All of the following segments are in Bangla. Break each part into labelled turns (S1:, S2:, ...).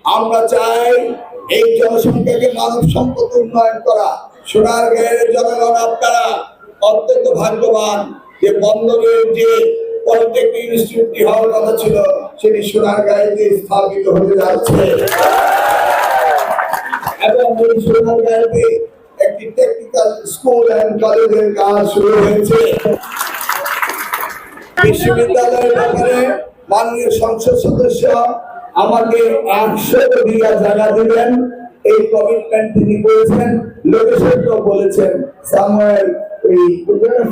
S1: আমরা চাই এই জনসংখ্যাকে মানব সম্পদ উন্নয়ন করা। সোনারগাঁয়ের জনগণ আপনারা অত্যন্ত ভাগ্যবান যে বন্দরের যে পলিটেকনিক ইনস্টিটিউটটি হওয়ার কথা ছিল সেটি সোনারগাঁয়েতে স্থাপিত হতে যাচ্ছে এবং এই সোনারগাঁয়েতে একটি টেকনিক্যাল স্কুল এন্ড কলেজের কাজ শুরু হয়েছে। বিশ্ববিদ্যালয়ের ব্যাপারে মাননীয় সংসদ সদস্য আমাকে 100 বিঘা জায়গা দিবেন, এই কমিটমেন্ট তিনি করেছেন। লোকেশনটাও বলেছেন সামওয়্যার ওই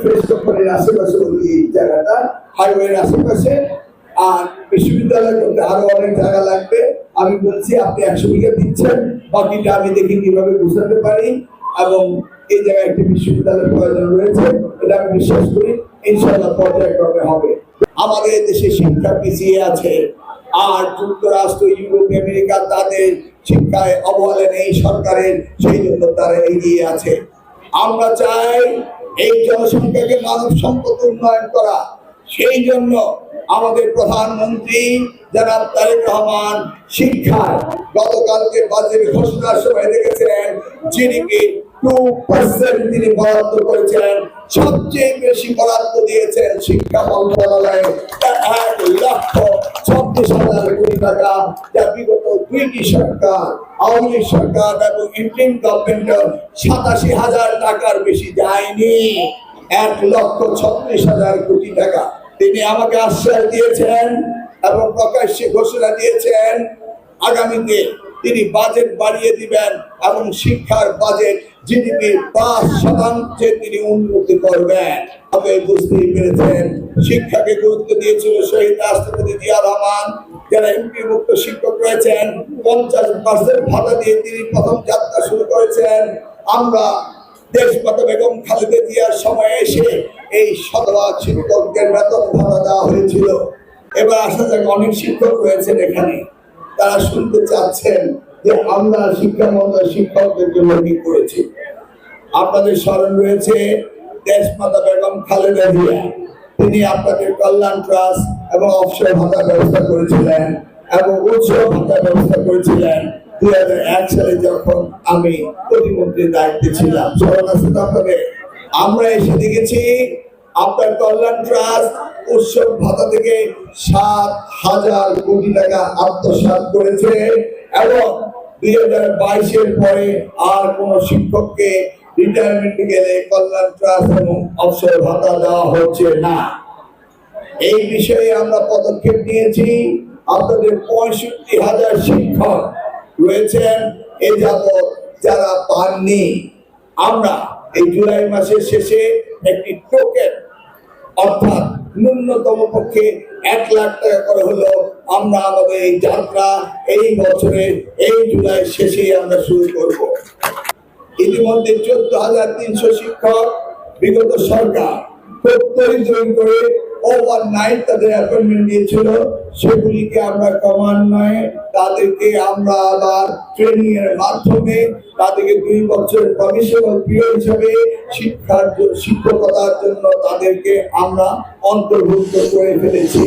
S1: ফেস্টোফোনের আশেপাশে, ওই জায়গাটা হাইওয়ের আশেপাশে। আর বিশ্ববিদ্যালয় করতে আরো অনেক জায়গা লাগবে। আমি বলছি আপনি 100 বিঘা দিচ্ছেন, বাকিটা আমি দেখি কিভাবে বুঝাতে পারি। এবং এই জায়গায় একটি বিশ্ববিদ্যালয়ের প্রয়োজন রয়েছে, এটা আমি বিশ্বাস করি ইনশাআল্লাহ পর্যায়ক্রমে হবে। আমাদের দেশে শিক্ষা পিছিয়ে আছে, আর যুক্তরাষ্ট্র, ইউরোপ, আমেরিকা তাদের শিক্ষায় অবহেলা নেই সরকারের, সেই জন্য তারা এগিয়ে আছে। আমরা চাই এই জনসংখ্যাকে মানব সম্পদ উন্নয়ন করা। সেই জন্য আমাদের প্রধানমন্ত্রী জনাব তারেক রহমান শিক্ষায় গতকালকে বাজেট ঘোষণার সময় দেখেছেন জিডিপি 2% তিনি বরাদ্দ করেছেন। সবচেয়ে বেশি বরাদ্দ দিয়েছেন শিক্ষা মন্ত্রণালয়ে 1,26,000 কোটি টাকা, যা বিগত দুইটি সরকার, আওয়ামী লীগ সরকার এবং ইন্টারিম গভর্নমেন্টের 87,000 টাকার বেশি যায়নি। 1,36,000 কোটি টাকা তিনি আমাকে আশ্বাস দিয়েছেন এবং প্রকাশ্যে ঘোষণা দিয়েছেন আগামীতে তিনি বাজেট বাড়িয়ে দিবেন এবং শিক্ষার বাজেট জিডিপির 5% তিনি উন্নতি করবেন। তবে বুঝতেই পেরেছেন শিক্ষাকে গুরুত্ব দিয়েছিল শহীদ রাষ্ট্রপতি জিয়া রহমান। যারা এমপি মুক্ত শিক্ষক রয়েছেন 50% ভাতা দিয়ে তিনি প্রথম যাত্রা শুরু করেছেন। আমরা দেশমাতা বেগম খালেদা জিয়ার সময় এসে এই শতভাগ শিক্ষকদের বেতন ভাতা দেওয়া হয়েছিল। এবার আসা যাক, অনেক শিক্ষক রয়েছেন এখানে, তারা শুনতে চাচ্ছেন যে আমরা শিক্ষা মন্ত্রণালয় শিক্ষকদের জন্য কি করেছি। আপনাদের স্মরণ রয়েছে দেশমাতা বেগম খালেদা জিয়া, তিনি আপনাদের কল্যাণ ট্রাস্ট এবং অবসর ভাতার ব্যবস্থা করেছিলেন এবং উৎসব ভাতার ব্যবস্থা করেছিলেন 2001 সালে যখন আমি প্রতিমন্ত্রীর দায়িত্বে ছিলাম। স্মরণ আছে আপনাদের? আমরা এসে দেখেছি আপনার কল্যাণ ট্রাস্ট উৎসব ভাতা থেকে 7,000 কোটি টাকা আত্মসাৎ করেছে এবং 2022-এর পরে আর কোন শিক্ষককে রিটায়ারমেন্টে গেলে কল্যাণ ট্রাস্ট এবং অবসর ভাতা দেওয়া হচ্ছে না। এই বিষয়ে আমরা পদক্ষেপ নিয়েছি। আপনাদের 65,000 শিক্ষক রয়েছেন এ যাবৎ যারা পাননি। আমরা এই জুলাই মাসের শেষে একটি টোকেন অর্থাৎ ন্যূনতম পক্ষে 1 লাখ টাকা করে হলো আমরা আমাদের এই যাত্রা এই বছরের এই জুলাই শেষে আমরা শুরু করব। ইতিমধ্যে 14,300 শিক্ষক বিগত সরকার করে ওভারনাইট তাদের অ্যাপয়েন্টমেন্ট দিয়েছিল, সেগুলিকে আমরা ক্রমান্বয়ে তাদেরকে আমরা আবার ট্রেনিং এর মাধ্যমে তাদেরকে 2 বছরের প্রফেশনাল পিরিয়ড হিসেবে শিক্ষকতার জন্য তাদেরকে আমরা অন্তর্ভুক্ত করে ফেলেছি।